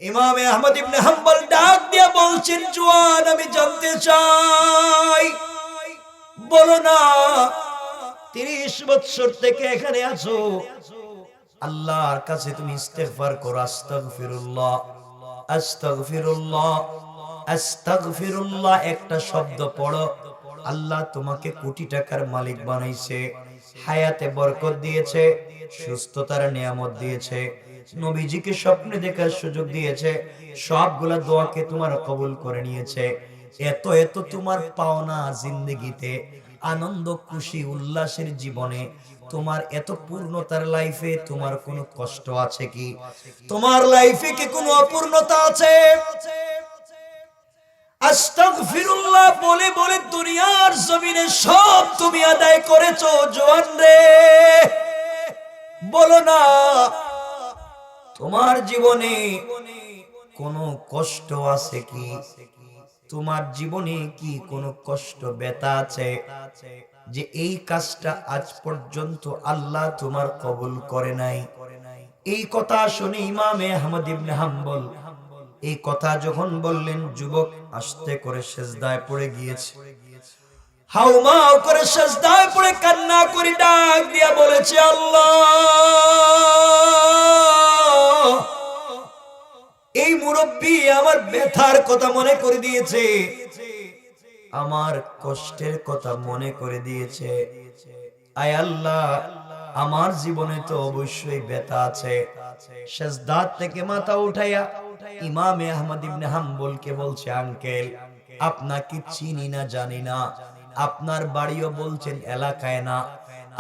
ইমামে আহমদ ইবনে হাম্বল ডাক দিয়ে বলছেন, জওয়ান, আমি জানতে চাই, বলো না 30 বছর থেকে এখানে আছো, আল্লাহর কাছে তুমি ইস্তেগফার করো, আস্তাগফিরুল্লাহ আস্তাগফিরুল্লাহ আস্তাগফিরুল্লাহ একটা শব্দ পড়ো। আল্লাহ তোমাকে কোটি টাকার মালিক বানাইছে, হায়াতে বরকত দিয়েছে, সুস্থতার নিয়ামত দিয়েছে, নবীজিকে স্বপ্নে দেখার সুযোগ দিয়েছে, সবগুলা দোয়াকে তোমার কবুল করে নিয়েছে। এত এত তোমার পাওনা জিন্দেগিতে, আনন্দ খুশি উল্লাসের জীবনে, তোমার এত পূর্ণতার লাইফে তোমার কোনো কষ্ট আছে কি? তোমার লাইফে কি কোনো অপূর্ণতা আছে? আস্তাগফিরুল্লাহ বলে বলে দুনিয়ার জমিনে সব তুমি আদায় করেছো। জওয়ান রে, বলো না তোমার জীবনে কোনো কষ্ট আছে কি? তোমার জীবনে কি কোনো কষ্ট ব্যথা আছে যে এই কাজটা আজ পর্যন্ত আল্লাহ তোমার কবুল করে নাই? এই কথা শুনে ইমামে আহমদ ইবনে হাম্বল এই কথা যখন বললেন, যুবক আস্তে করে সিজদায় পড়ে গিয়েছে। হাউমাউ করে সিজদায় পড়ে কান্না করে ডাক দিয়া বলেছে, আল্লাহ, এই মুরব্বি আমার ব্যথার কথা মনে করে দিয়েছে, আমার কষ্টের কথা মনে করে দিয়েছে। আয় আল্লাহ, আমার জীবনে তো অবশ্যই ব্যথা আছে। সিজদা থেকে মাথা উঠাইয়া ইমামে আহমদ ইবনে হাম্বলকে বলছে, আঙ্কেল, আপনাকে চিনি না জানি না, আপনার বাড়িও বলছেন এলাকায় না,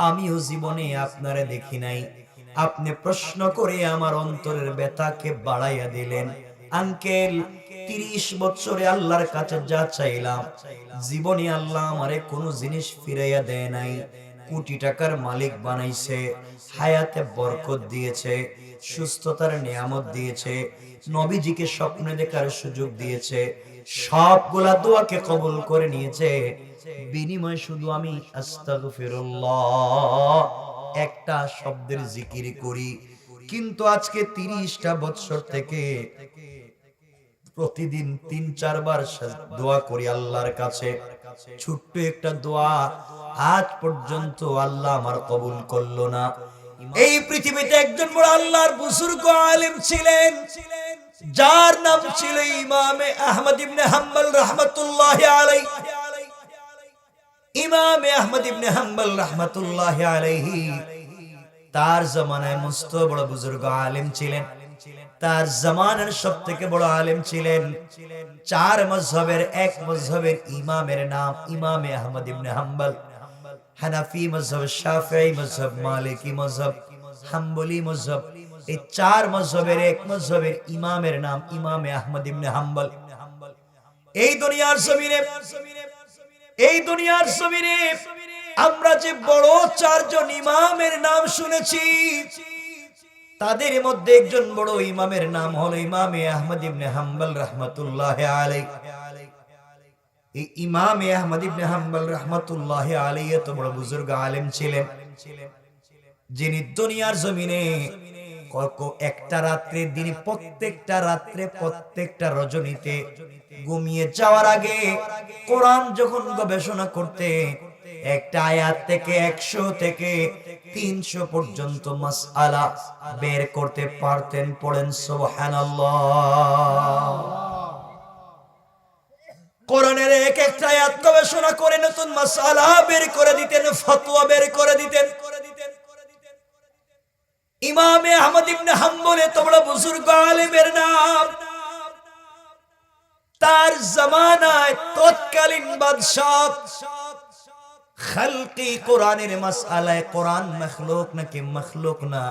আমিও জীবনে আপনারে দেখি নাই, আপনি প্রশ্ন করে আমার অন্তরের ব্যথাকে বাড়াইয়া দিলেন। আঙ্কেল, 30 বছরে আল্লাহর কাছে যা চাইলাম, জীবনে আল্লাহ আমারে কোনো জিনিস ফিরাইয়া দেয় নাই। কোটি টাকার মালিক বানাইছে, হায়াতে বরকত দিয়েছে, সুস্থতার নিয়ামত দিয়েছে, নবীজিকে স্বপ্নে দেখার সুযোগ দিয়েছে, সবগুলা দোয়াকে কবুল করে নিয়েছে। বিনিময়ে শুধু আমি আস্তাগফিরুল্লাহ একটা শব্দের জিকির করি। কিন্তু আজকে 30টা বছর থেকে প্রতিদিন 3-4 বার দোয়া করি আল্লাহর কাছে। ছোট্ট একটা দোয়া আজ পর্যন্ত আল্লাহ আমার কবুল করলো না। এই পৃথিবীতে একজন বড় আল্লাহর বুজুর্গ আলেম ছিলেন, যার নাম ছিল ইমামে আহমদ ইবনে হাম্বল রাহমাতুল্লাহি আলাইহি। ইমামে আহমদ ইবনে হাম্বল রাহমাতুল্লাহি আলাইহি তার জামানায় মস্ত বড় বুজুর্গ আলেম ছিলেন। তার জামানার সবথেকে বড় আলেম ছিলেন। 4 মাযহাবের এক মাযহাবের ইমামের নাম ইমামে আহমদ ইবনে হাম্বল। হানাফি মাযহাব, শাফিঈ মাযহাব, মালিকি মাযহাব, হাম্বলি মাযহাব, এই 4 মাযহাবের এক মাযহাবের ইমামের নাম ইমামে আহমদ ইবনে হাম্বল। এই দুনিয়ার জমিনে আমরা যে বড় 4 জন ইমামের নাম শুনেছি, তাদের মধ্যে একজন বড় ইমামের নাম হলো ইমামে আহমদ ইবনে হাম্বল রাহমাতুল্লাহি আলাইহি। এই ইমামে আহমদ ইবনে হাম্বল রাহমাতুল্লাহি আলাইহি এত বড় বুজুর্গ আলেম ছিলেন, যিনি দুনিয়ার জমিনে একটা রাত্রে, দিনে প্রত্যেকটা রাত্রে, প্রত্যেকটা রজনীতে ঘুমিয়ে যাওয়ার আগে কোরআন যখন গবেষণা করতে একটা আয়াত থেকে 100 থেকে 300 পর্যন্ত মাসআলা বের করতে পারতেন। পড়েন সুবহানাল্লাহ। কোরআনের এক একটা আয়াত গবেষণা করে নতুন মাসআলা বের করে দিতেন, ফতোয়া বের করে দিতেন। ইমামে আহমদ ইবনে হাম্বল এত বড় বুজুর্গ আলেমের নাম, তার জামানায় তৎকালীন বাদশাহ খালকি কোরআনের মাসআলায় কোরআন মাখলুক নাকি মাখলুক না,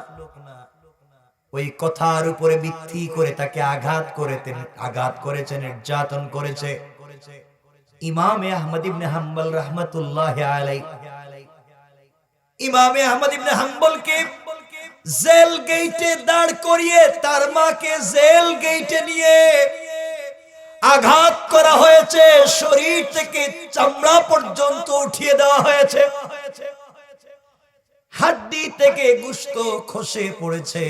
ওই কথার উপরে ভিত্তি করে তাকে আঘাত করেছেন, নির্যাতন করেছে। ইমামে আহমদ ইবনে হাম্বল রাহমাতুল্লাহি আলাইহি ইমামে আহমদ ইবনে হাম্বলকে জেল গেটে দাঁড় করিয়ে তার মাকে জেল গেটে নিয়ে আঘাত করা হয়েছে, শরীর থেকে চামড়া পর্যন্ত উঠিয়ে দেওয়া হয়েছে, হাড্ডি থেকে গোশত খসে পড়েছে।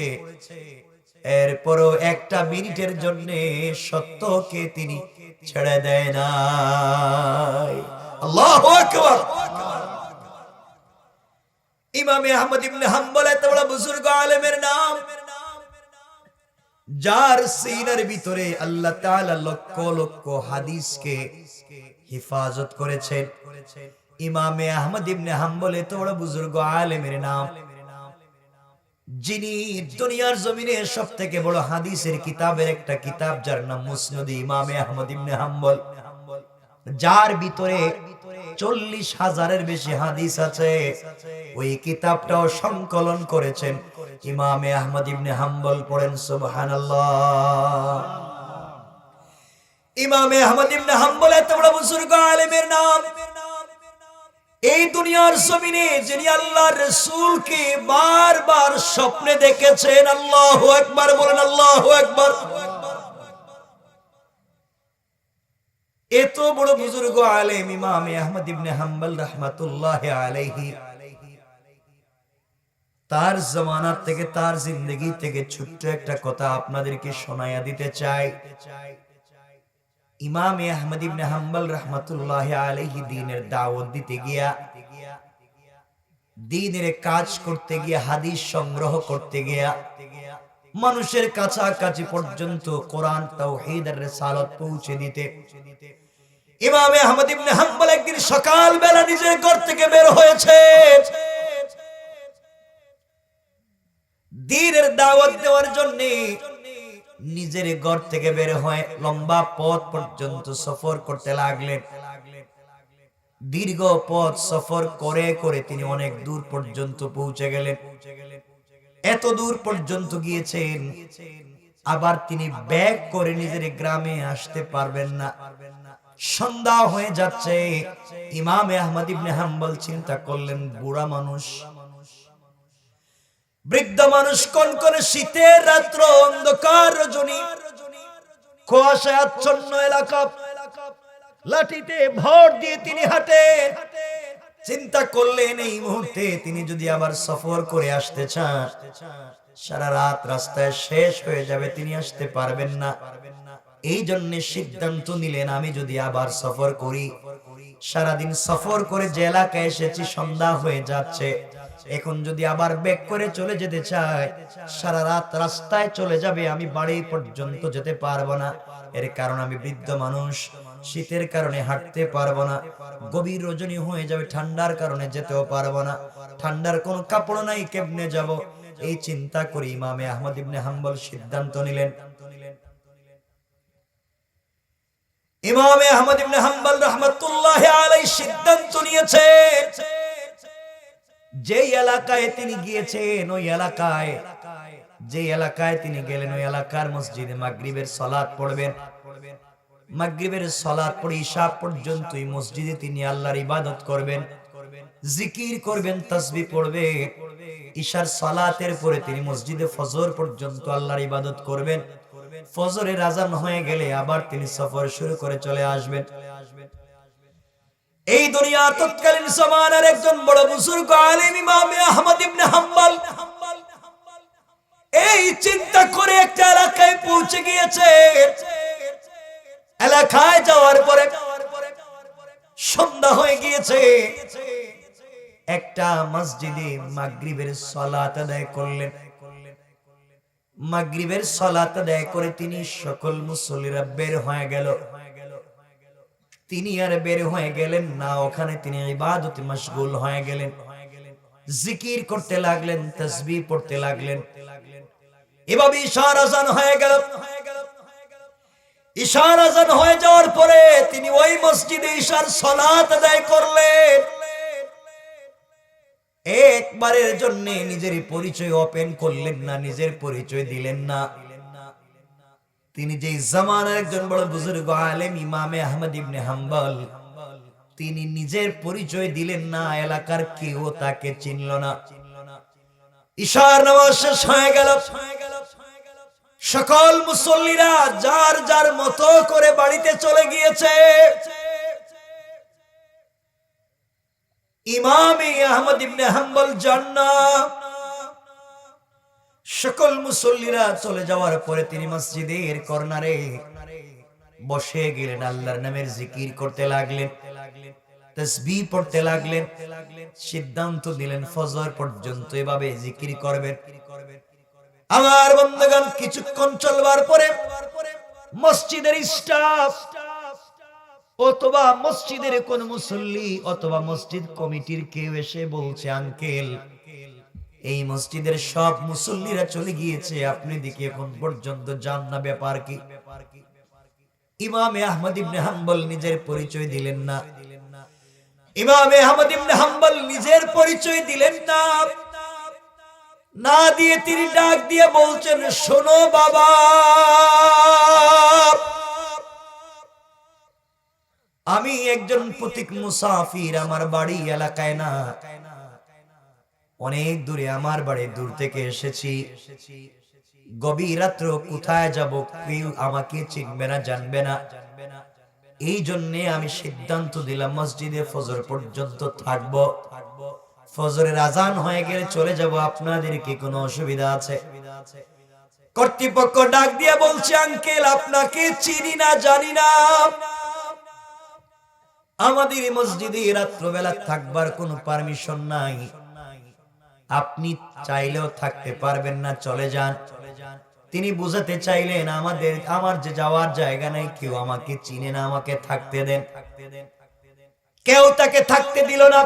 এরপরও একটা মিনিটের জন্য সত্যকে তিনি ছেড়ে দেয় না। আল্লাহু আকবার। ইমাম আহমদ ইবনে হাম্বল এত বড় বুজুর্গ আলেমের নাম, যার সিনার ভিতরে আল্লাহ তাআলা লক্ষ লক্ষ হাদিসকে হেফাজত করেছেন। ইমাম আহমদ ইবনে হাম্বল এত বড় বুজুর্গ আলেমের নাম, যিনি দুনিয়ার জমিনে সবথেকে বড় হাদিসের কিতাবের একটা কিতাব, যার নাম মুসনাদ ইমাম আহমদ ইবনে হাম্বল, যার ভিতরে 40,000-এর বেশি হাদিস আছে। ওই কিতাবটাও সংকলন করেছেন ইমাম আহমদ ইবনে হাম্বল। পড়েন সুবহানাল্লাহ। ইমাম আহমদ ইবনে হাম্বল এত বড় বুজুর্গ আলেমের নাম, এই দুনিয়ার জমিনে যিনি আল্লাহর রাসূলকে বারবার স্বপ্নে দেখেছেন। আল্লাহু আকবার বলেন, আল্লাহু আকবার। এত বড় বুজুর্গ আলেম ইমাম আহমদ ইবনে হাম্বল রাহমাতুল্লাহি আলাইহি, তার জামানা থেকে, তার জিন্দেগি থেকে ছোট্ট একটা কথা আপনাদেরকে শোনায়া দিতে চাই। ইমাম আহমদ ইবনে হাম্বল রাহমাতুল্লাহি আলাইহি দ্বীনের দাওয়াত দিতে গিয়া, দ্বীনের কাজ করতে গিয়া, হাদিস সংগ্রহ করতে গিয়া, মানুষের কাছাকাছি পর্যন্ত কোরআন, তাওহীদ আর রিসালাত পৌঁছে দিতে ইমাম আহমদ ইবনে হাম্বল একদিন সকাল বেলা নিজের ঘর থেকে বের হয়েছে। দ্বীনের দাওয়াত দেওয়ার জন্য নিজের ঘর থেকে বের হয়ে লম্বা পথ পর্যন্ত সফর করতে লাগলেন। দীর্ঘ পথ সফর করে করে তিনি অনেক দূর পর্যন্ত পৌঁছে গেলেন। এত দূর পর্যন্ত গিয়েছেন, আবার তিনি ব্যাক করে নিজের গ্রামে আসতে পারবেন না। সন্ধ্যা হয়ে যাচ্ছে। ইমাম আহমদ ইবনে হাম্বল চিন্তা করলেন, বুড়া মানুষ, বৃদ্ধ মানুষ, কনকনে শীতের রাত্র, অন্ধকার রজনী, কুয়াশায় আচ্ছন্ন এলাকা, লাঠিতে ভর দিয়ে তিনি হাঁটে। চিন্তা করলেন এই মুহূর্তে তিনি যদি আবার সফর করে আসতে চান, সারা রাত রাস্তায় শেষ হয়ে যাবে, তিনি আসতে পারবেন না। এই জন্য সিদ্ধান্ত নিলেন, আমি যদি আবার সফর করি, সারাদিন সফর করে যে এলাকায় এসেছি সন্ধ্যা হয়ে যাচ্ছে, এখন যদি আবার ব্যাক করে চলে যেতে চাই, সারা রাত রাস্তায় চলে যাবে, আমি বাড়ি পর্যন্ত যেতে পারবো না। এর কারণ আমি বৃদ্ধ মানুষ, শীতের কারণে হাঁটতে পারবো না, গভীর রজনী হয়ে যাবে, ঠান্ডার কারণে যেতেও পারবো না, ঠান্ডার কোনো কাপড় নাই, কেমনে যাব? এই চিন্তা করে ইমাম আহমদ ইবনে হাম্বল সিদ্ধান্ত নিলেন। ইমাম আহমদ ইবনে হাম্বল রাহমাতুল্লাহি আলাইহি সিদ্ধান্ত নিয়েছে, যে এলাকায় তিনি গিয়েছেন, ওই এলাকায়, যে এলাকায় তিনি গেলেন, ওই এলাকার মসজিদে মাগরিবের সালাত পড়বেন। মাগরিবের সালাত পড়ে ইশা পর্যন্ত এই মসজিদে তিনি আল্লাহর ইবাদত করবেন, জিকির করবেন, তাসবিহ পড়বেন। ইশার সালাতের পরে তিনি মসজিদে ফজর পর্যন্ত আল্লাহর ইবাদত করবেন। ফজরের আযান হয়ে গেলে আবার তিনি সফর শুরু করে চলে আসবেন। এই দুনিয়া তৎকালীন জামানার একজন বড় বুজুর্গ আলেম ইমাম আহমদ ইবনে হাম্বল এই চিন্তা করে একটা এলাকায় পৌঁছে গিয়েছে। এলাকায় যাওয়ার পরে সন্ধ্যা হয়ে গিয়েছে। একটা মসজিদে মাগরিবের সালাত আদায় করলেন। মাগরিবের সালাত আদায় করে তিনি সকল মুসল্লিরা বের হয়ে গেল। তিনি আর বের হয়ে গেলেন না, ওখানে তিনি ইবাদতে মশগুল হয়ে গেলেন, জিকির করতে লাগলেন, তাসবিহ পড়তে লাগলেন। এভাবে ইশার আযান হয়ে গেল। ইশার আযান হয়ে যাওয়ার পরে তিনি ওই মসজিদে ইশার সালাত আদায় করলেন। একবারের জন্য নিজের পরিচয় ওপেন করলেন না, নিজের পরিচয় দিলেন না। তিনি যে জামানার একজন বড় বুজুর্গ আলেম ইমাম আহমদ ইবনে হাম্বল, তিনি নিজের পরিচয় দিলেন না, এলাকার কেউ তাকে চিনল না। ইশার নামাজ শেষ হয়ে গেল। সকল মুসল্লিরা যার যার মতো করে বাড়িতে চলে গিয়েছে। ইমাম আহমদ ইবনে হাম্বল জান্নাত সকল মুসল্লিরা চলে যাওয়ার পরে তিনি মসজিদের কর্নারে বসে গেলেন, আল্লাহর নামের জিকির করতে লাগলেন, তাসবিহ পড়তে লাগলেন। সিদ্ধান্ত নিলেন ফজর পর্যন্ত এভাবে জিকির করবেন। আমার বন্ধুগণ, কিছুক্ষণ চলবার পরে মসজিদের স্টাফ অথবা মসজিদের কোন মুসল্লি অথবা মসজিদ কমিটির কেউ এসে বলছে, আঙ্কেল, এই মসজিদের সব মুসল্লিরা চলে গিয়েছে, আপনি দিকে এখন পর্যন্ত যান না, ব্যাপার কি? ইমামে আহমদ ইবনে হাম্বল নিজের পরিচয় দিলেন না। ইমামে আহমদ ইবনে হাম্বল নিজের পরিচয় দিলেন না, না দিয়ে তিনি ডাক দিয়ে বলছেন, শোনো বাবা, আমি একজন পথিক মুসাফির, আমার বাড়ি এলাকায় না, অনেক দূরে আমার বাড়ি, দূর থেকে এসেছি। গভীর রাত্র কোথায় যাব, কেউ আমাকে চিনবে না, জানবে না। এই জন্য আমি সিদ্ধান্ত দিলাম মসজিদে ফজর পর্যন্ত থাকব, ফজরের আজান হয়ে গেলে চলে যাব। আপনাদের কি কোনো অসুবিধা আছে? কর্তৃপক্ষ ডাক দিয়ে বলছে, আঙ্কেল, আপনাকে চিনি না, জানি না, আমাদের মসজিদে রাত্রবেলা থাকবার কোনো পারমিশন নাই, আপনি চাইলেও থাকতে পারবেন না, চলে যান। তিনি বুঝাতে চাইলেন, আমার যে যাওয়ার জায়গা নাই, কেউ আমাকে চিনে না, আমাকে থাকতে দেন। কেউ তাকে থাকতে দিল না।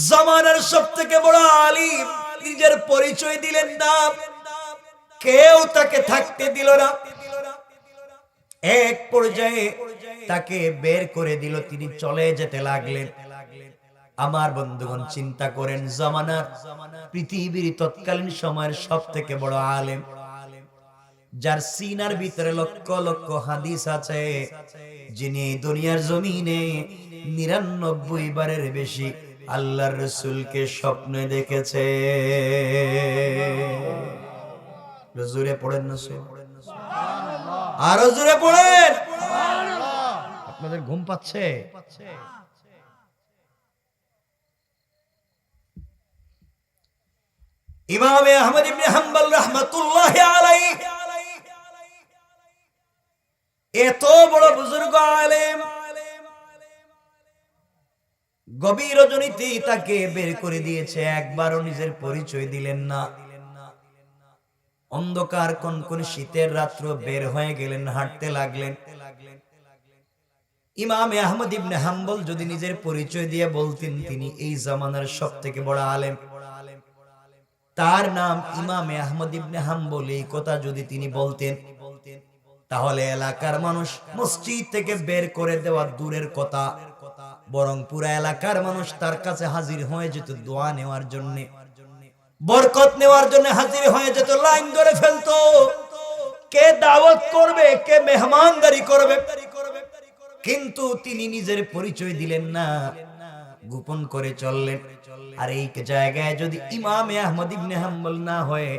জামানার সবথেকে বড় আলিম নিজের পরিচয় দিলেন না, কেউ তাকে থাকতে দিল না। এক পর্যায়ে তাকে বের করে দিল, তিনি চলে যেতে লাগলেন। আমার বন্ধুগণ, চিন্তা করেন, জামানার পৃথিবীর তৎকালীন সময়ের সব থেকে বড় আলেম, যার সিনার ভিতরে লক্ষ লক্ষ হাদিস আছে, যিনি দুনিয়ার জমিনে ৯৯ বারের বেশি আল্লাহর রাসূলকে স্বপ্নে দেখেছে। জোরে পড়েন না, আরো জোরে পড়েন। আপনাদের ঘুম পাচ্ছে? ইমামে আহমদ ইবনে হাম্বল রাহমাতুল্লাহি আলাইহি এত বড় বুজুর্গ আলেম, গভীর রজনীতে তাকে বের করে দিয়েছে, একবারও নিজের পরিচয় দিলেন না। অন্ধকার কনকনে শীতের রাত্র বের হয়ে গেলেন, হাঁটতে লাগলেন। ইমামে আহমদ ইবনে হাম্বল যদি নিজের পরিচয় দিয়ে বলতেন তিনি এই জামানার সবথেকে বড় আলেম, তার নাম ইমামে আহমদ ইবনে হাম্বল, এই কথা যদি তিনি বলতেন, তাহলে এলাকার মানুষ মসজিদ থেকে বের করে দেওয়া দূরের কথা, বরং পুরা এলাকার মানুষ তার কাছে হাজির হয়ে যেত দোয়া নেওয়ার জন্য, বরকত নেওয়ার জন্য হাজির হয়ে যেত, লাইন ধরে ফেলতো, কে দাওয়াত করবে, কে মেহমানদারি করবে। কিন্তু তিনি নিজের পরিচয় দিলেন না, গোপন করে চললেন। আর এই জায়গায় যদি ইমামে আহমদ ইবনে হাম্বল না হয়ে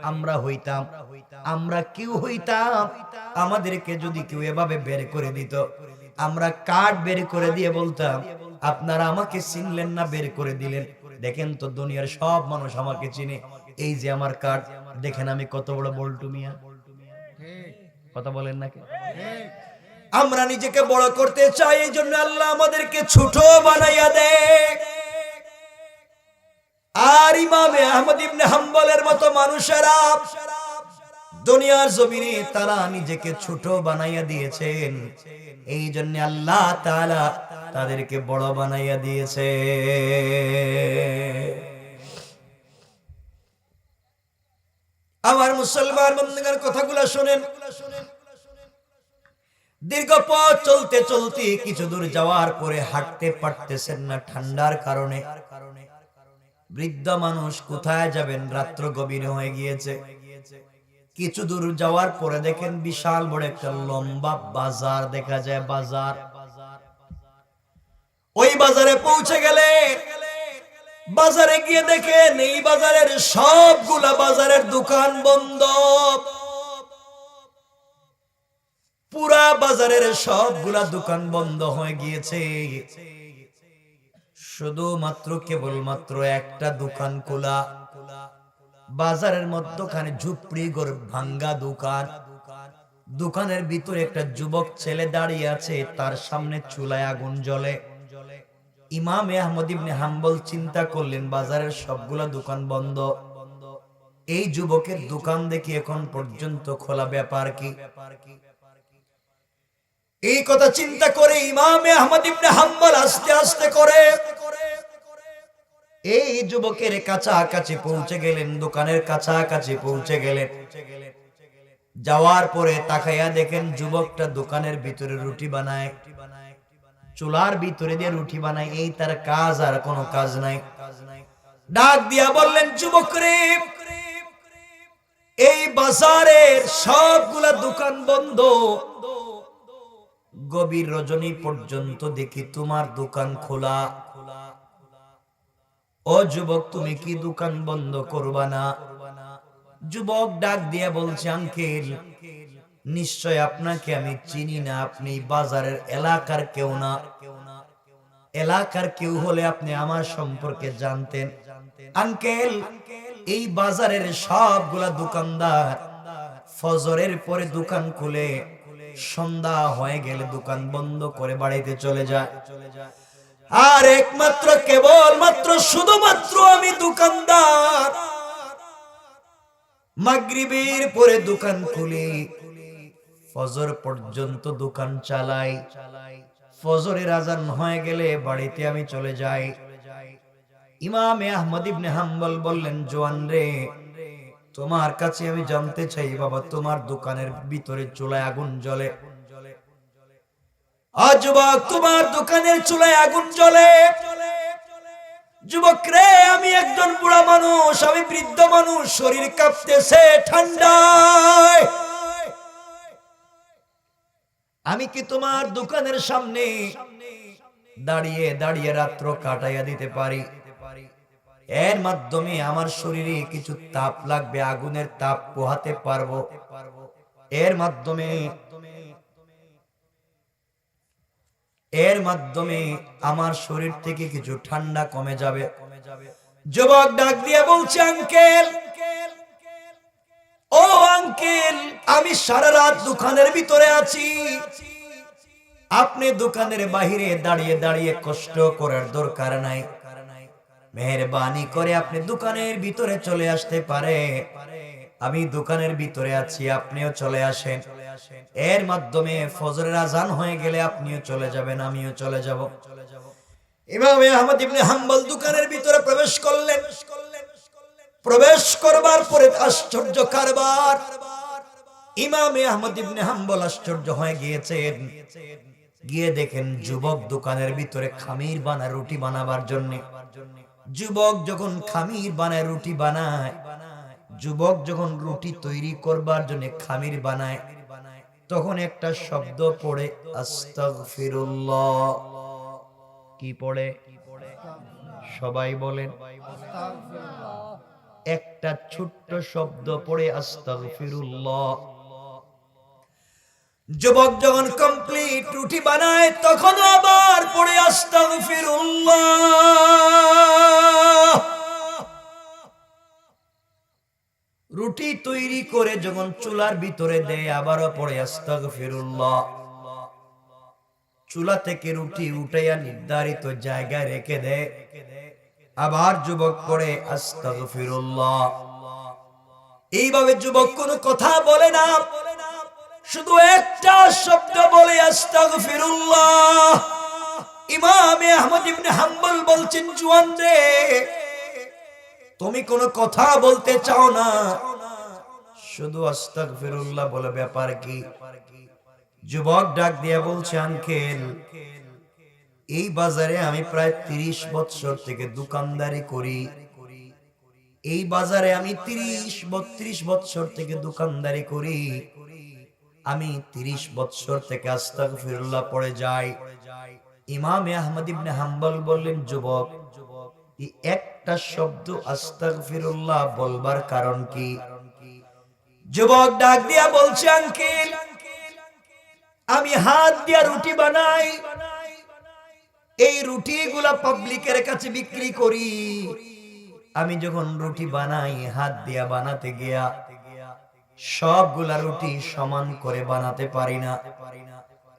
আমরা হইতাম, আমরা কেউ হইতাম, আমাদেরকে যদি কেউ এভাবে বের করে দিত, আমরা কার্ড বের করে দিয়ে বলতাম, আপনারা আমাকে চিনলেন না, বের করে দিলেন, দেখেন তো দুনিয়ার সব মানুষ আমাকে চিনে, এই যে আমার কার্ড, দেখেন আমি কত বড় বল্টু মিয়া। কথা বলেন নাকি? আমরা নিজেকে বড় করতে চাই, এই জন্য আল্লাহ আমাদেরকে ছোট বানাইয়া দেয়। আর ইমামে আহমদ ইবনে হাম্বলের মতো মানুষেরা দুনিয়ার জমিনে তারা নিজেকে ছোট বানাইয়া দিয়েছেন, এই জন্য আল্লাহ তাআলা তাদেরকে বড় বানাইয়া দিয়েছে। আমার মুসলমান বন্ধুগণ, কথাগুলো শুনেন। দীর্ঘ পথ চলতে চলতে কিছু দূর যাওয়ার পরে হাঁটতে পারতেছেন না ঠান্ডার কারণে। বৃদ্ধ মানুষ কোথায় যাবেন, রাত্র গভীর হয়ে গিয়েছে। কিছু দূর যাওয়ার পরে দেখেন বিশাল বড় একটা লম্বা বাজার দেখা যায়, বাজার। ওই বাজারে পৌঁছে গেলে বাজারে গিয়ে দেখেন এই বাজারের সবগুলা বাজারের দোকান বন্ধ, পুরা বাজারের সবগুলা দোকান বন্ধ হয়ে গিয়েছে, শুধুমাত্র কেবলমাত্র একটা দোকান খোলা। বাজারের মধ্যখানে ঝুপড়ি ঘর, ভাঙ্গা দোকান, দোকানের ভিতরে একটা যুবক ছেলে দাঁড়িয়ে আছে, তার সামনে চুলায় আগুন জ্বলে। ইমাম আহমদ ইবনে হাম্বল চিন্তা করলেন বাজারের সবগুলা দোকান বন্ধ, এই যুবকের দোকান দেখি এখন পর্যন্ত খোলা, ব্যাপার কি? এই কথা চিন্তা করে ইমাম আহমদ ইবনে হাম্বল আস্তে আস্তে করে এই যুবকের কাছাকাছি পৌঁছে গেলেন, দোকানের কাছাকাছি পৌঁছে গেলেন। যাওয়ার পরে তাকাইয়া দেখেন যুবকটা দোকানের ভিতরে রুটি বানায়, চুলার ভিতরে দিয়ে রুটি বানায়, এই তার কাজ, আর কোনো কাজ নাই। ডাক দিয়া বললেন, যুবক রে, এই বাজারের সবগুলা দোকান বন্ধ, গভীর রজনী পর্যন্ত দেখি তোমার দোকান খোলা। ও যুবক, তুমি কি দোকান বন্ধ করবা না? যুবক ডাক দিয়ে বলছে, আঙ্কেল, নিশ্চয় আপনাকে আমি চিনি না, আপনি বাজারের এলাকার কেউ না। এলাকার কেউ হলে আপনি আমার সম্পর্কে জানতেন। আঙ্কেল, এই বাজারের সবগুলা দোকানদার ফজরের পরে দোকান খুলে সন্ধ্যা হয়ে গেলে দোকান বন্ধ করে বাড়িতে চলে যায়, আর একমাত্র কেবলমাত্র শুধুমাত্র আমি দোকানদার মাগরিবের পরে দোকান খুলি, ফজর পর্যন্ত দোকান চালাই, ফজরের আজান হয়ে গেলে বাড়িতে আমি চলে যাই। ইমাম আহমদ ইবনে হাম্বল বললেন, জওয়ান রে, তোমার কাছে আমি জানতে চাই বাবা, তোমার দোকানের ভিতরে চুলায় আগুন জ্বলে, যুবক, তোমার দোকানের চুলায় আগুন জ্বলে। যুবক রে, আমি একজন বুড়া মানুষ, আমি বৃদ্ধ মানুষ, শরীর কাঁপতেছে ঠান্ডায়, আমি কি তোমার দোকানের সামনে দাঁড়িয়ে দাঁড়িয়ে রাত্র কাটাইয়া দিতে পারি? এর মাধ্যমে আমার শরীরে কিছু তাপ লাগবে, আগুনের তাপ পোহাতে পারবো, এর মাধ্যমে আমার শরীর থেকে কিছু ঠান্ডা কমে যাবে। যুবক ডাক দিয়ে বলছে, আঙ্কেল, ও আঙ্কেল, আমি সারা রাত দোকানের ভিতরে আছি, আপনি দোকানের বাহিরে দাঁড়িয়ে দাঁড়িয়ে কষ্ট করার দরকার নাই, মেহেরবানি করে আপনি দোকানের ভিতরে চলে আসতে পারে, আমি দোকানের ভিতরে আছি, আপনিও চলে আসেন, এর মাধ্যমে ফজরের আজান হয়ে গেলে আপনিও চলে যাবেন, আমিও চলে যাব। ইমাম আহমদ ইবনে হাম্বল দোকানের ভিতরে প্রবেশ করলেন। প্রবেশ করবার পরে আশ্চর্য কারবার, ইমাম আহমদ ইবনে হাম্বল আশ্চর্য হয়ে গিয়েছেন। গিয়ে দেখেন যুবক দোকানের ভিতরে খামির বানায় রুটি বানাবার জন্য। যুবক যখন খামির বানায় রুটি বানায়, যুবক যখন রুটি তৈরি করবার জন্য খামির বানায়, তখন একটা শব্দ পড়ে, আস্তাগফিরুল্লাহ। কি পড়ে? সবাই বলেন, একটা ছোট্ট শব্দ পড়ে, আস্তাগফিরুল্লাহ। যুবক যখন কমপ্লিট রুটি বানায়, তখন আবার পড়ে, আস্তাগফিরুল্লাহ। রুটি তৈরি করে যখন চুলার ভিতরে দেয়, আবারও পড়ে, আস্তাগফিরুল্লাহ। চুলা থেকে রুটি উঠাইয়া নির্ধারিত জায়গায় রেখে দেয়, আবার যুবক পড়ে, আস্তাগফিরুল্লাহ। এইভাবে যুবক কোনো কথা বলে না, শুধু একটা শব্দ বলে, আস্তাগফিরুল্লাহ। ইমাম আহমদ ইবনে হাম্বল বলছেন, জওয়ান রে, তুমি কোনো কথা বলতে চাও না, শুধু আস্তাগফিরুল্লাহ বলে, ব্যাপার কি? যুবক ডাক দিয়া বলছে, আঙ্কেল, এই বাজারে আমি প্রায় 30 বছর থেকে দোকানদারি করি, এই বাজারে আমি 30-32 বছর থেকে দোকানদারি করি, আমি 30 বছর থেকে আস্তাগফিরুল্লাহ পড়ে যাই। ইমাম আহমদ ইবনে হাম্বল বললেন, যুবক, এই একটা শব্দ আস্তাগফিরুল্লাহ বলবার কারণ কি? যুবক ডাক দিয়া বলছে, আঙ্কেল, আমি হাত দিয়া রুটি বানাই, এই রুটিগুলা পাবলিকের কাছে বিক্রি করি, আমি যখন রুটি বানাই, হাত দিয়া বানাতে গিয়া সবগুলা রুটি সমান করে বানাতে পারি না।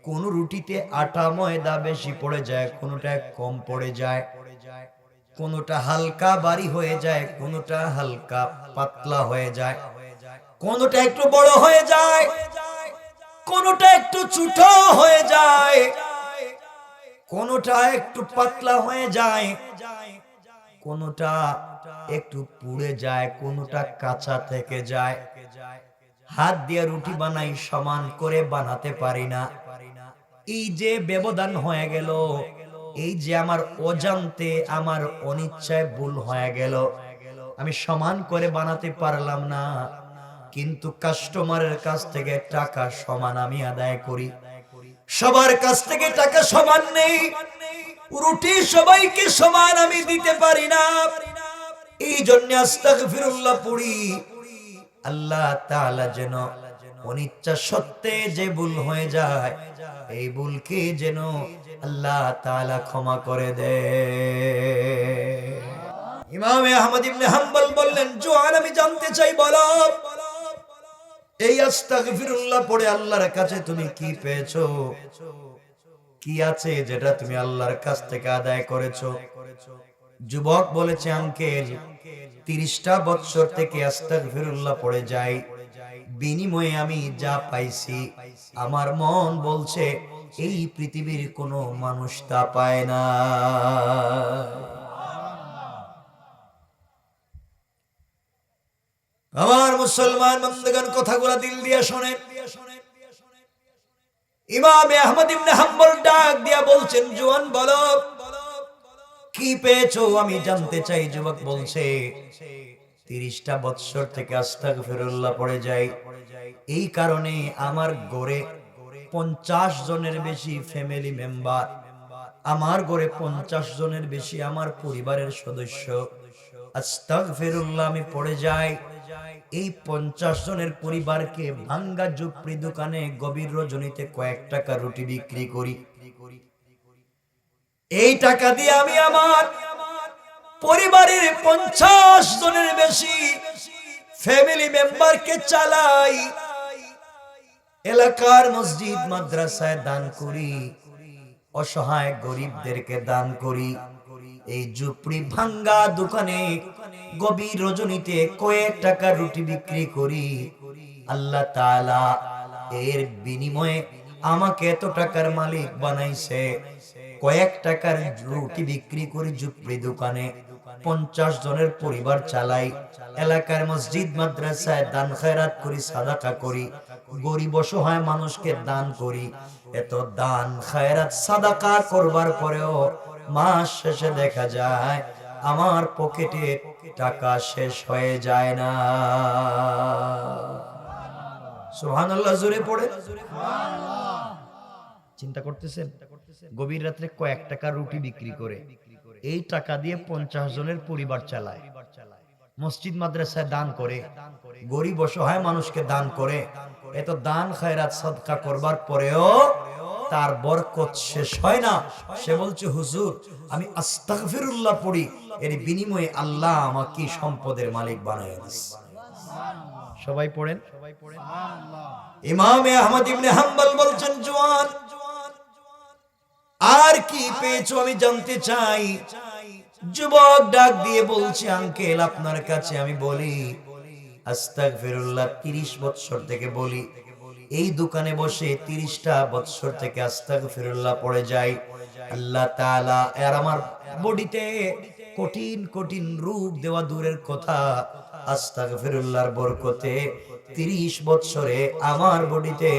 কোন রুটিতে আটা ময়দা বেশি পড়ে যায়, কোনটা কম পড়ে যায়, কোনটা হালকা ভারী হয়ে যায়, কোনটা হালকা পাতলা হয়ে যায়, কোনটা একটু বড় হয়ে যায়, কোনটা একটু ছোট হয়ে যায়, কোনটা একটু পাতলা হয়ে যায়, কোনটা একটু পুড়ে যায়, কোনটা কাঁচা থেকে যায়। হাত দিয়ে রুটি বানাই, সমান করে বানাতে পারি না। এই যে ব্যবধান হয়ে গেল, এই যে আমার অজান্তে আমার অনিচ্ছায় ভুল হয়ে গেল, আমি সমান করে বানাতে পারলাম না। কিন্তু কাস্টমারের কাছ থেকে টাকা সমান আমি আদায় করি, সবার কাছ থেকে টাকা সমান নেই, রুটি সবাইকে সমান আমি দিতে পারি না। এই জন্য আস্তাগফিরুল্লাহ পড়ি, আল্লাহ তাআলা যেন অনিচ্ছা সত্ত্বে যে ভুল হয়ে যায়, এই ভুলকে যেন আল্লাহ তাআলা ক্ষমা করে দেয়। ইমাম আহমদ ইবনে হাম্বল বললেন, জোয়ান আমি জানতে চাই, বলো এই আস্তাগফিরুল্লাহ পড়ে আল্লাহর কাছে তুমি কি পেয়েছো? কি আছে যেটা তুমি আল্লাহর কাছ থেকে আদায় করেছো? যুবক বলেছে, আঙ্কেল 30টা বছর থেকে আস্তাগফিরুল্লাহ পড়ে যাই, বিনিময়ে আমি যা পাইছি আমার মন বলছে এই পৃথিবীর কোনো মানুষ তা পায় না। আমার মুসলমান বন্ধুগণ, কথাগুলো দিল দিয়ে শোনেন। ইমাম আহমদ ইবনে হাম্বল ডাক দিয়া বলছেন, জোয়ান বলো কি পেয়েছো? আমি জানতে চাই। যুবক বলছে, 30টা বছর থেকে আস্তাগফিরুল্লাহ পড়ে যাই, এই কারণে আমার ঘরে 50 জনের বেশি ফ্যামিলি মেম্বার, আমার ঘরে 50 জনের বেশি আমার পরিবারের সদস্য আস্তাগফিরুল্লাহ আমি পড়ে যাই। এই 50 জনের পরিবারকে ভাঙ্গা ঝুপড়ি দোকানে গভীর রজনীতে কয়েক টাকা রুটি বিক্রি করি, এই টাকা দিয়ে আমি আমার পরিবারের 50 জনের বেশি ফ্যামিলি মেম্বারকে চালাই, এলাকার মসজিদ মাদ্রাসায় দান করি, অসহায় গরিবদেরকে দান করি। এই ঝুপড়ি ভাঙ্গা দোকানে গভীর রজনীতে কয়েক টাকা রুটি বিক্রি করি। আল্লাহ তাআলা এর বিনিময়ে আমাকে এত টাকার মালিক বানাইছে। কয়েক টাকার রুটি বিক্রি করি ঝুপড়ি দোকানে, 50 জনের পরিবার চালাই, এলাকার মসজিদ মাদ্রাসায় দান খয়রাত করি, সাদাকা করি, গরিব অসহায় মানুষকে দান করি। এত দান খয়রাত সাদাকা করবার পরেও মাস শেষে দেখা যায় আমার পকেটে টাকা শেষ হয়ে যায় না। সুবহানাল্লাহ, জোরে পড়ে সুবহানাল্লাহ। চিন্তা করতেছেন, গভীর রাত্রে কয়েক টাকা রুটি বিক্রি করে এই টাকা দিয়ে 50 জনের পরিবার চালায়, মসজিদ মাদ্রাসায় দান করে, গরিব অসহায় মানুষকে দান করে। এত দান খায়রাত সাদকা করবার পরেও তার বরকত শেষ হয় না। সে বলছে, হুজুর আমি আস্তাগফিরুল্লাহ পড়ি, এর বিনিময়ে আল্লাহ আমাকে সম্পদের মালিক বানায় দিয়েছে। সবাই পড়েন সুবহানাল্লাহ। ইমাম আহমদ ইবনে হাম্বল বলছেন, জওয়ান আর কি পেয়েছো আমি জানতে চাই। যুবক ডাক দিয়ে বলছে, আঙ্কেল আপনার কাছে আমি বলি আস্তাগফিরুল্লাহ 30 বছর থেকে বলি, এই দোকানে বসে 30টা বছর থেকে আস্তাগফিরুল্লাহ পড়ে যাই। আল্লাহ তাআলা আর আমার বডিতে কঠিন কঠিন রোগ দেওয়া দূরের কথা, আস্তাগফিরুল্লাহর বরকতে 30 বছরে আমার বডিতে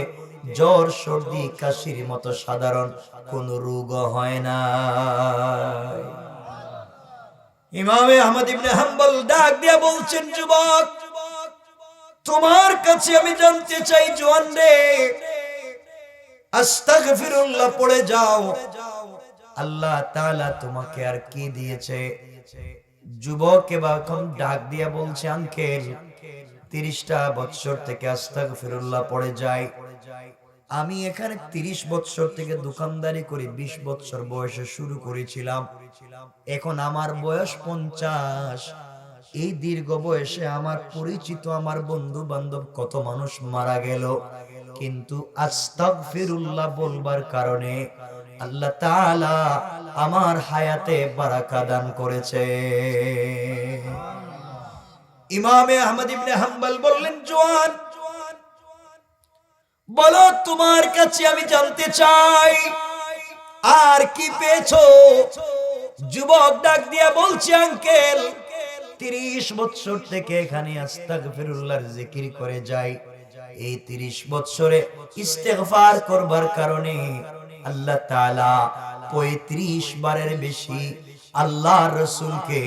জ্বর সর্দি কাশির মতো সাধারণ কোন রোগ হয় না। ইমাম আহমদ ইবনে হাম্বল ডাক দিয়া বলছেন, যুবক তোমার কাছে আমি জানতে চাই, জওয়ান রে আস্তাগফিরুল্লাহ পড়ে যাও, আল্লাহ তাআলা তোমাকে আর কি দিয়েছে? যুবক এরকম ডাক দিয়া বলছে, আঙ্কেল 30টা বছর থেকে আস্তাগফিরুল্লাহ পড়ে যাই, আমি এখানে 30 বছর থেকে দোকানদারি করি, 20 বছর বয়সে শুরু করেছিলাম, এখন আমার বয়স 50, এই দীর্ঘ বয়সে আমার পরিচিত আমার বন্ধু বান্ধব কত মানুষ মারা গেল, কিন্তু আস্তাগফিরুল্লাহ বলবার কারণে আল্লাহ তাআলা আমার হায়াতে বারাকা দান করেছে। ইমামে আহমদ ইবনে হাম্বল বললেন, জওয়ান, বলো তোমার কাছে আমি জানতে চাই আর কি পেয়েছো? যুবক ডাক দিয়া বলছে, আঙ্কেল, 30 বছর থেকে এখানে আস্তাগফিরুল্লাহর জিকির করে যাই। এই 30 বছরে ইস্তেগফার করবার কারণে আল্লাহ তাআলা 35 বারের বেশি আল্লাহর রাসূলকে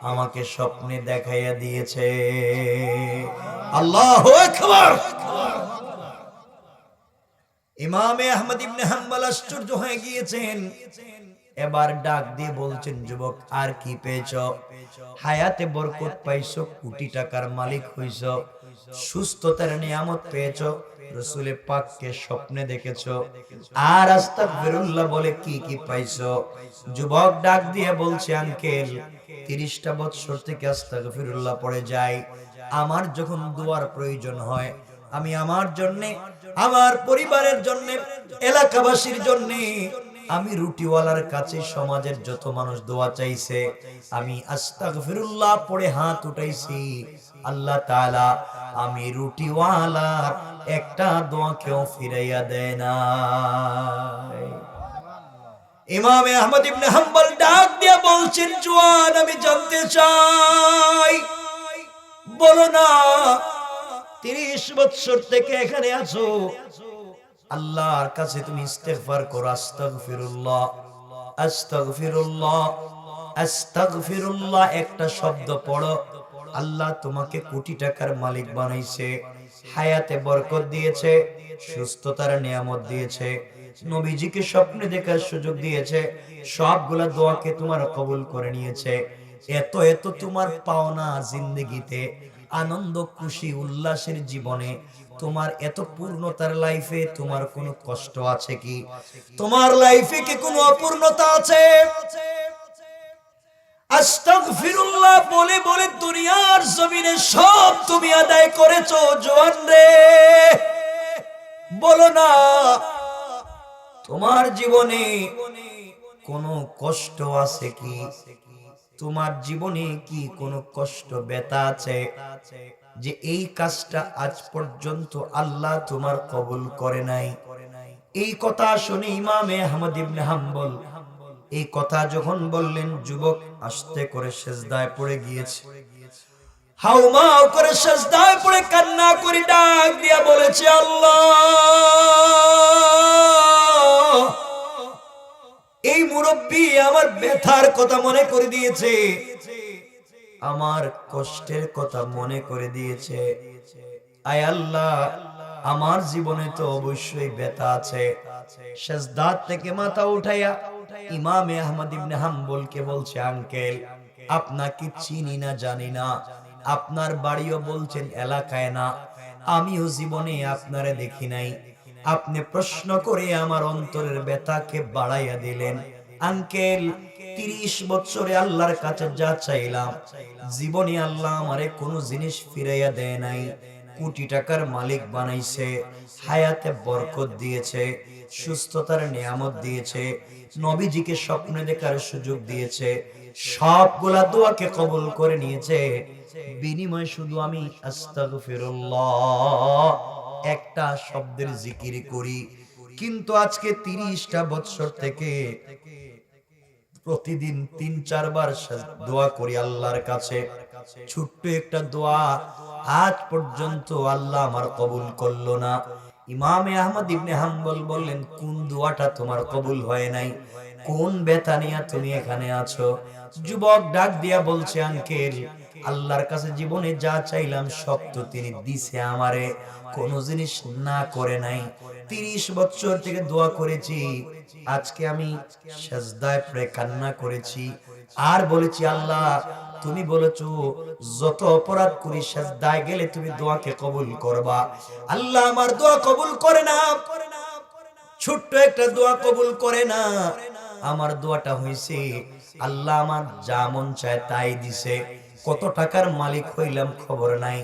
আমাকে স্বপ্নে দেখাইয়া দিয়েছে। আল্লাহু আকবার। ইমামে আহমদ ইবনে হাম্বল আশ্চর্য হয়ে গিয়েছেন। এবার ডাক দিয়ে বলছেন, যুবক, আর কি পেয়েছো? হায়াতে বরকত পাইছো, কোটি টাকার মালিক হইছো, সুস্থতার নিয়ামত পেয়েছো, রাসূল পাককে স্বপ্নে দেখেছো, আর আস্তাগফিরুল্লাহ বলে কি কি পাইছো? যুবক ডাক দিয়ে বলছে, আঙ্কেল, 30টা বছর থেকে আস্তাগফিরুল্লাহ পড়ে যাই। আমার যখন দোয়ার প্রয়োজন হয়, আমি আমার জন্যে, আমার পরিবারের জন্যে, এলাকাবাসীর জন্যে, আমি রুটিওয়ালার কাছে সমাজের যত মানুষ দোয়া চাইছে, আমি আস্তাগফিরুল্লাহ পড়ে হাত উঠাইছি, আল্লাহ তাআলা আমি রুটিওয়ালার একটা দোয়াকেও ফিরাইয়া দেয় না। ইমামে আহমদ ইবনে হাম্বল ডাক দিয়ে বলছেন, জওয়ান, আমি জানতে চাই, বলো না, 30 বছর থেকে এখানে আছো, আল্লাহর কাছে তুমি ইস্তেগফার করো, আস্তাগফিরুল্লাহ, আস্তাগফিরুল্লাহ, আস্তাগফিরুল্লাহ একটা শব্দ পড়ো, আল্লাহ তোমাকে কোটি টাকার মালিক বানাইছে, হায়াতে বরকত দিয়েছে, সুস্থতার নিয়ামত দিয়েছে, নবীজিকে স্বপ্নে দেখার সুযোগ দিয়েছে, সবগুলা দোয়াকে তোমার কবুল করে নিয়েছে। এত এত তোমার পাওনা জিন্দেগিতে, আনন্দ, খুশি, উল্লাসের জীবনে, তোমার এত পূর্ণতার লাইফে তোমার কোনো কষ্ট আছে কি? তোমার লাইফে কি কোনো অপূর্ণতা আছে? আস্তাগফিরুল্লাহ বলে বলে দুনিয়ার জমিনে সব তুমি আদায় করেছো, জওয়ান রে, বলো না, তোমার জীবনে কোনো কষ্ট আছে কি? তোমার জীবনে কি কোনো কষ্ট, ব্যথা আছে যে এই কাজটা আজ পর্যন্ত আল্লাহ তোমার কবুল করে নাই? এই কথা শুনে ইমামে আহমদ ইবনে হাম্বল এই কথা যখন বললেন, যুবক আস্তে করে সিজদায় পড়ে গিয়েছে, হাউমাউ করে সিজদায় পড়ে কান্না করে ডাক দিয়া বলেছে, আল্লাহ, এই মুরব্বি আমার ব্যথার কথা মনে করে দিয়েছে, আমার কষ্টের কথা মনে করে দিয়েছে। আয় আল্লাহ, আমার জীবনে তো অবশ্যই ব্যথা আছে। সিজদা থেকে মাথা উঠাইয়া ইমামে আহমদ ইবনে হাম্বলকে বলছে, আঙ্কেল, আপনাকে চিনি না, জানি না, আপনার বাড়িও বলছেন এলাকায় না, আমিও জীবনে আপনারে দেখি নাই, আপনি প্রশ্ন করে আমার অন্তরের ব্যথাকে বাড়াইয়া দিলেন। আঙ্কেল, 30 বছরে আল্লাহর কাছে যা চাইলাম, জীবনে আল্লাহ আমারে কোনো জিনিস ফিরাইয়া দেয় নাই, কোটি টাকার মালিক বানাইছে, হায়াতে বরকত দিয়েছে, সুস্থতার নিয়ামত দিয়েছে, নবীজিকে স্বপ্নে দেখার সুযোগ দিয়েছে, সবগুলা দোয়াকে কবুল করে নিয়েছে। বিনিময়ে শুধু আমি আস্তাগফিরুল্লাহ একটা শব্দের জিকির করি, কিন্তু আজকে 30টা বছর থেকে প্রতিদিন 3-4 বার দোয়া করি আল্লাহর কাছে। ছোট্ট একটা দোয়া আজ পর্যন্ত আল্লাহ আমার কবুল করলো না। ইমামে আহমদ ইবনে হাম্বল বললেন, কোন দোয়াটা তোমার কবুল হয় নাই? কোন ব্যথা নিয়ে তুমি এখানে আছো? যুবক ডাক দিয়া বলছে, আঙ্কেল, আল্লাহর কাছে জীবনে যা চাইলাম সব তো তিনি দিছে আমারে, কোনো জিনিস না করে নাই। 30 বছর থেকে দোয়া করেছি, আজকে আমি সিজদায় পড়ে কান্না করেছি আর বলেছি, আল্লাহ, তুমি বলেছো যত অপরাধ করি সিজদায় গেলে তুমি দোয়াকে কবুল করবা। আল্লাহ আমার দোয়া কবুল করে না, ছোট্ট একটা দোয়া কবুল করে না। আমার দোয়াটা হয়েছে, আল্লাহ আমার যা মন চায় তাই দিছে, কত টাকার মালিক হইলাম খবর নাই,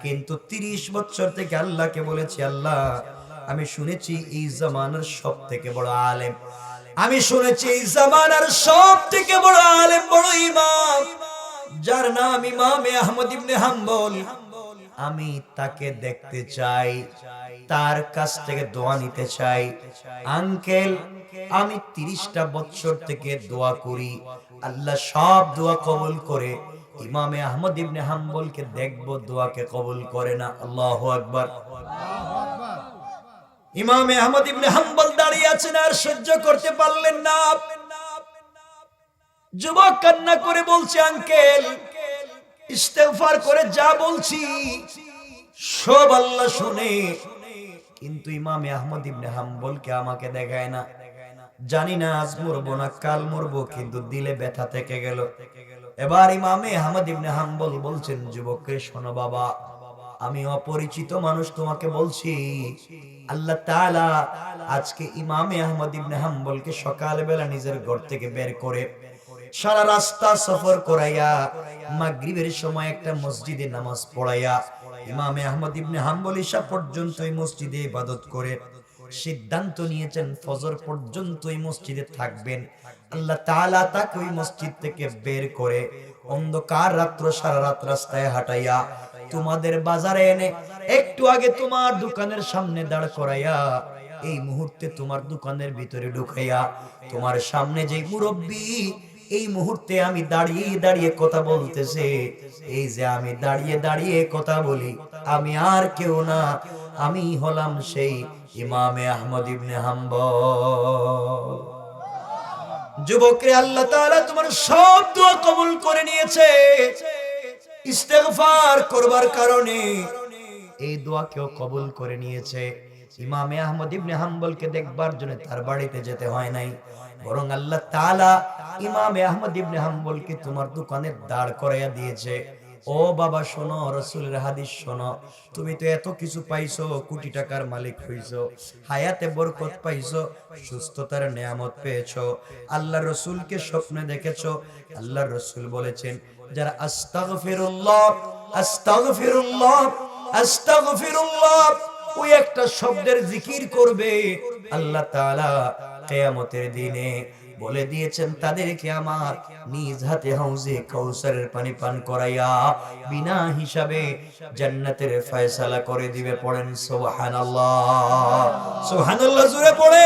কিন্তু 30 বছর থেকে আল্লাহকে বলেছি, আল্লাহ আমি শুনেছি এই জামানার সব থেকে বড় আলেম, আমি শুনেছি এই জামানার সব থেকে বড় আলেম, বড় ইমাম, যার নাম ইমামে আহমদ ইবনে হাম্বল, আমি তাকে দেখতে চাই, তার কাছ থেকে দোয়া নিতে চাই। আঙ্কেল, আমি 30টা বছর থেকে দোয়া করি, আল্লাহ সব দোয়া কবুল করে, ইমামে আহমদ ইবনে হাম্বলকে দেখবো, দোয়াকে কবুল করে না। আল্লাহু আকবার। ইমামে আহমদ ইবনে হাম্বল দাঁড়িয়ে আছেন, আর সহ্য করতে পারলেন না। যুবক কান্না করে বলছে, আঙ্কেল ইস্তেগফার করে যা বলছি সব আল্লাহ শুনে, কিন্তু ইমামে আহমদ ইবনে হাম্বলকে আমাকে দেখায় না। জানি না আজ মরবো না কাল মরবো, কিন্তু দিলে ব্যথা থেকে গেল। এবার ইমামে আহমদ ইবনে হাম্বল বলছেন, যুবককে শোনো বাবা, আমি অপরিচিত মানুষ, তোমাকে বলছি, আল্লাহ তাআলা আজকে ইমামে আহমদ ইবনে হাম্বলকে সকালবেলা নিজের ঘর থেকে বের করে সারা রাস্তা সফর করাইয়া মাগরিবের সময় একটা মসজিদে নামাজ পড়াইয়া ইমামে আহমদ ইবনে হাম্বল ঈশা পর্যন্ত এই মসজিদে ইবাদত করে সিদ্ধান্ত নিয়েছেন ফজর পর্যন্ত এই মসজিদে থাকবেন। আল্লাহ তাআলা তাকে ওই মসজিদ থেকে বের করে অন্ধকার রাত্র সারা রাত রাস্তায় হাঁটাইয়া তোমাদের বাজারে এনে একটু আগে তোমার দোকানের সামনে দাঁড় করাইয়া এই মুহূর্তে তোমার দোকানের ভিতরে ঢুকাইয়া তোমার সামনে যে মুরব্বি এই মুহূর্তে আমি দাঁড়িয়ে দাঁড়িয়ে কথা বলতেছে, এই যে আমি দাঁড়িয়ে দাঁড়িয়ে কথা বলি, আমি আর কেউ না, আমি হলাম সেই ইমামে আহমদ ইবনে হাম্বল। যুবকরে, আল্লাহ তাআলা তোমার সব দোয়া কবুল করে নিয়েছে। ইস্তেগফার করবার কারণে এই দোয়াকেও কবুল করে নিয়েছে। ইমামে আহমদ ইবনে হাম্বলকে দেখবার জন্য তার বাড়িতে যেতে হয় নাই, বরং আল্লাহ তাআলা ইমামে আহমদ ইবনে হাম্বলকে তোমার দোকানে দাঁড় করাইয়া দিয়েছে। ও বাবা শোনো, রাসূলের হাদিস শোনো, তুমি তো এত কিছু পাইছো, কোটি টাকার মালিক হইছো, হায়াতে বরকত পাইছো, সুস্থতার নিয়ামত পেয়েছো, আল্লাহর রাসূলকে স্বপ্নে দেখেছো। আল্লাহর রাসূল বলেছেন, যারা আস্তাগফিরুল্লাহ আস্তাগফিরুল্লাহ আস্তাগফিরুল্লাহ ওই একটা শব্দের জিকির করবে, আল্লাহ তাআলা কিয়ামতের দিনে বলে দিয়েছেন তাদেরকে আমার নিজ হাতে হাউজে কাউসারের পানি পান করাইয়া বিনা হিসাবে জান্নাতের ফয়সালা করে দিবে। পড়েন সুবহানাল্লাহ, সুবহানাল্লাহ জোরে পড়ে।